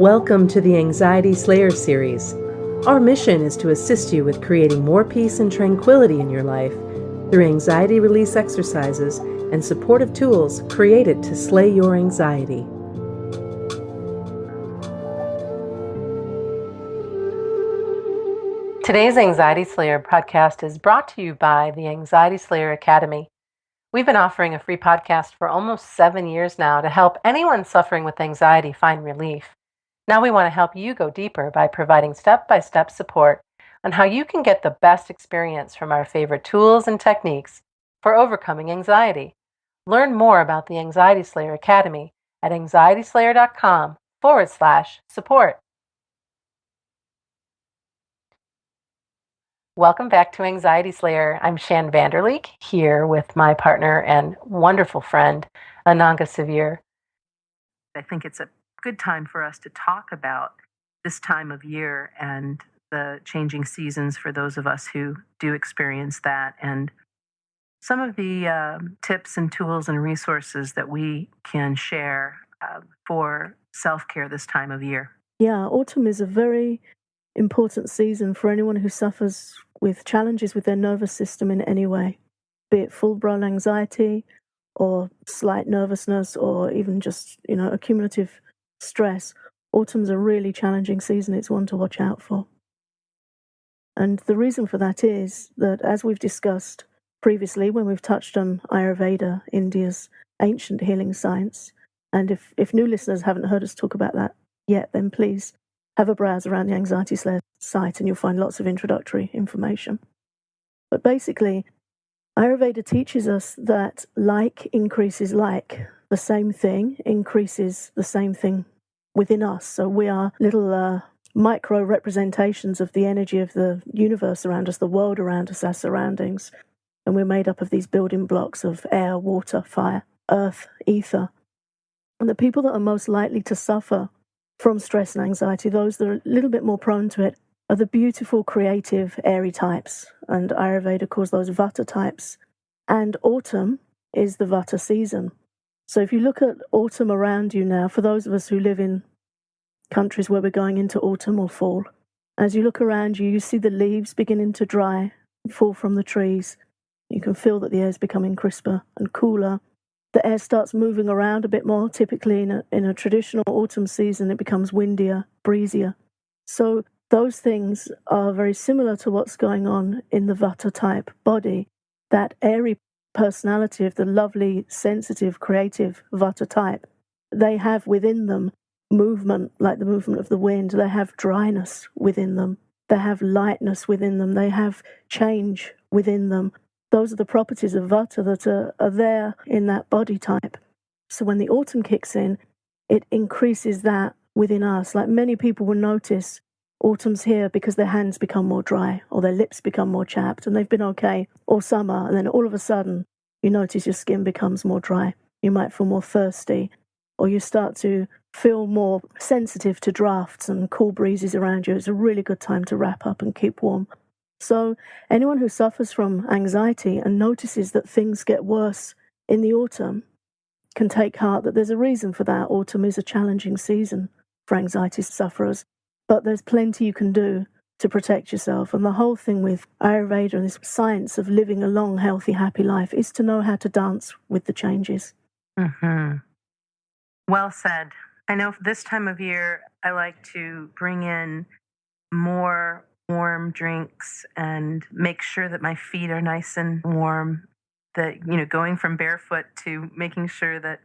Welcome to the Anxiety Slayer series. Our mission is to assist you with creating more peace and tranquility in your life through anxiety release exercises and supportive tools created to slay your anxiety. Today's Anxiety Slayer podcast is brought to you by the Anxiety Slayer Academy. We've been offering a free podcast for almost 7 years now to help anyone suffering with anxiety find relief. Now we want to help you go deeper by providing step-by-step support on how you can get the best experience from our favorite tools and techniques for overcoming anxiety. Learn more about the Anxiety Slayer Academy at anxietyslayer.com/support. Welcome back to Anxiety Slayer. I'm Shan Vanderleek here with my partner and wonderful friend, Ananga Severe. I think it's a good time for us to talk about this time of year and the changing seasons for those of us who do experience that, and some of the tips and tools and resources that we can share for self-care this time of year. Yeah, autumn is a very important season for anyone who suffers with challenges with their nervous system in any way, be it full-blown anxiety or slight nervousness or even just, accumulative stress. Autumn's a really challenging season. It's one to watch out for. And the reason for that is that, as we've discussed previously when we've touched on Ayurveda, India's ancient healing science, and if new listeners haven't heard us talk about that yet, then please have a browse around the Anxiety Slayer site and you'll find lots of introductory information. But basically, Ayurveda teaches us that like increases like. The same thing increases the same thing within us. So we are little micro representations of the energy of the universe around us, the world around us, our surroundings. And we're made up of these building blocks of air, water, fire, earth, ether. And the people that are most likely to suffer from stress and anxiety, those that are a little bit more prone to it, are the beautiful, creative, airy types. And Ayurveda calls those Vata types. And autumn is the Vata season. So if you look at autumn around you now, for those of us who live in countries where we're going into autumn or fall, as you look around you, you see the leaves beginning to dry, fall from the trees. You can feel that the air is becoming crisper and cooler. The air starts moving around a bit more. Typically in a traditional autumn season, it becomes windier, breezier. So those things are very similar to what's going on in the Vata type body. That airy personality of the lovely, sensitive, creative Vata type, they have within them movement, like the movement of the wind. They have dryness within them. They have lightness within them. They have change within them. Those are the properties of Vata that are there in that body type. So when the autumn kicks in, it increases that within us. Like many people will notice autumn's here because their hands become more dry or their lips become more chapped, and they've been okay all summer, and then all of a sudden you notice your skin becomes more dry. You might feel more thirsty, or you start to feel more sensitive to drafts and cool breezes around you. It's a really good time to wrap up and keep warm. So anyone who suffers from anxiety and notices that things get worse in the autumn can take heart that there's a reason for that. Autumn is a challenging season for anxiety sufferers, but there's plenty you can do to protect yourself. And the whole thing with Ayurveda and this science of living a long, healthy, happy life is to know how to dance with the changes. Mm-hmm. Well said. I know for this time of year, I like to bring in more warm drinks and make sure that my feet are nice and warm. That, going from barefoot to making sure that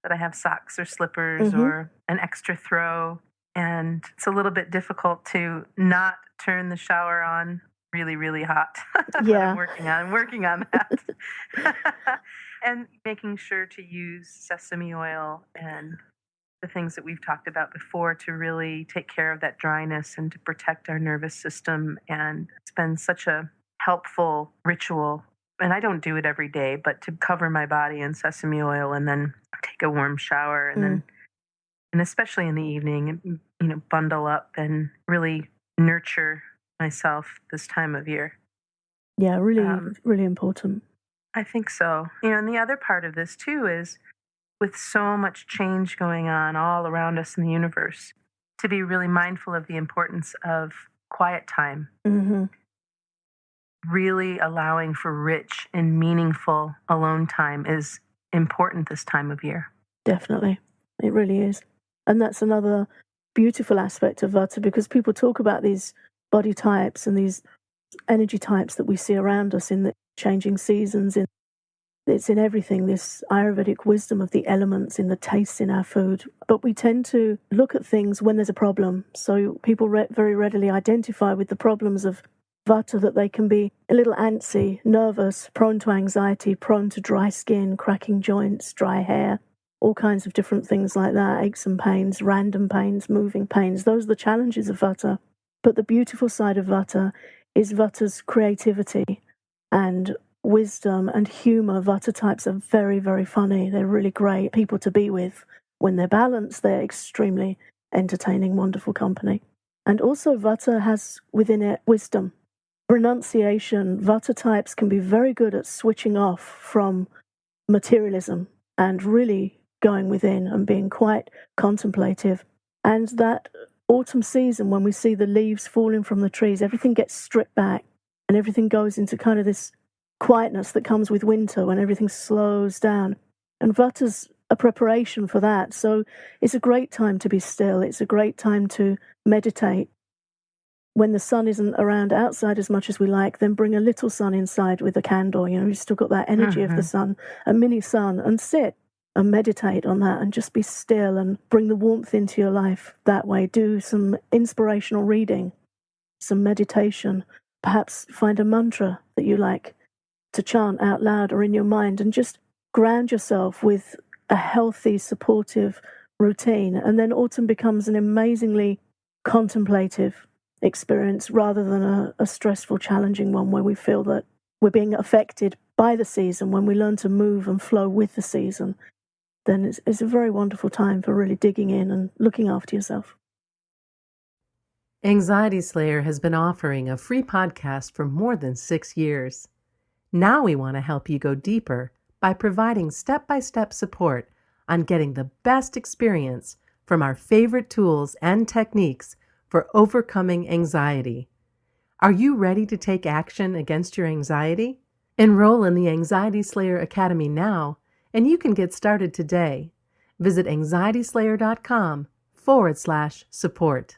I have socks or slippers or an extra throw. And it's a little bit difficult to not turn the shower on really, really hot. Yeah. I'm working on that. And making sure to use sesame oil and the things that we've talked about before to really take care of that dryness and to protect our nervous system. And it's been such a helpful ritual. And I don't do it every day, but to cover my body in sesame oil and then take a warm shower and then, and especially in the evening, bundle up and really nurture myself this time of year. Yeah, really, really important. I think so. And the other part of this too is with so much change going on all around us in the universe, to be really mindful of the importance of quiet time, Hmm. really allowing for rich and meaningful alone time is important this time of year. Definitely. It really is. And that's another beautiful aspect of Vata because people talk about these body types and these energy types that we see around us in the changing seasons. It's in everything, this Ayurvedic wisdom of the elements, in the tastes in our food. But we tend to look at things when there's a problem. So people very readily identify with the problems of Vata, that they can be a little antsy, nervous, prone to anxiety, prone to dry skin, cracking joints, dry hair, all kinds of different things like that, aches and pains, random pains, moving pains. Those are the challenges of Vata. But the beautiful side of Vata is Vata's creativity and wisdom and humor. Vata types are very, very funny. They're really great people to be with. When they're balanced, they're extremely entertaining, wonderful company. And also, Vata has within it wisdom, renunciation. Vata types can be very good at switching off from materialism and really going within and being quite contemplative. And that autumn season, when we see the leaves falling from the trees, everything gets stripped back and everything goes into kind of this quietness that comes with winter when everything slows down. And Vata's a preparation for that. So it's a great time to be still. It's a great time to meditate. When the sun isn't around outside as much as we like, then bring a little sun inside with a candle. You've still got that energy of the sun, a mini sun, and sit and meditate on that and just be still and bring the warmth into your life that way. Do some inspirational reading, some meditation, perhaps find a mantra that you like to chant out loud or in your mind, and just ground yourself with a healthy, supportive routine. And then autumn becomes an amazingly contemplative experience rather than a stressful, challenging one where we feel that we're being affected by the season. When we learn to move and flow with the season, then it's a very wonderful time for really digging in and looking after yourself. Anxiety Slayer has been offering a free podcast for more than 6 years. Now we want to help you go deeper by providing step-by-step support on getting the best experience from our favorite tools and techniques for overcoming anxiety. Are you ready to take action against your anxiety? Enroll in the Anxiety Slayer Academy now, and you can get started today. Visit anxietyslayer.com/support.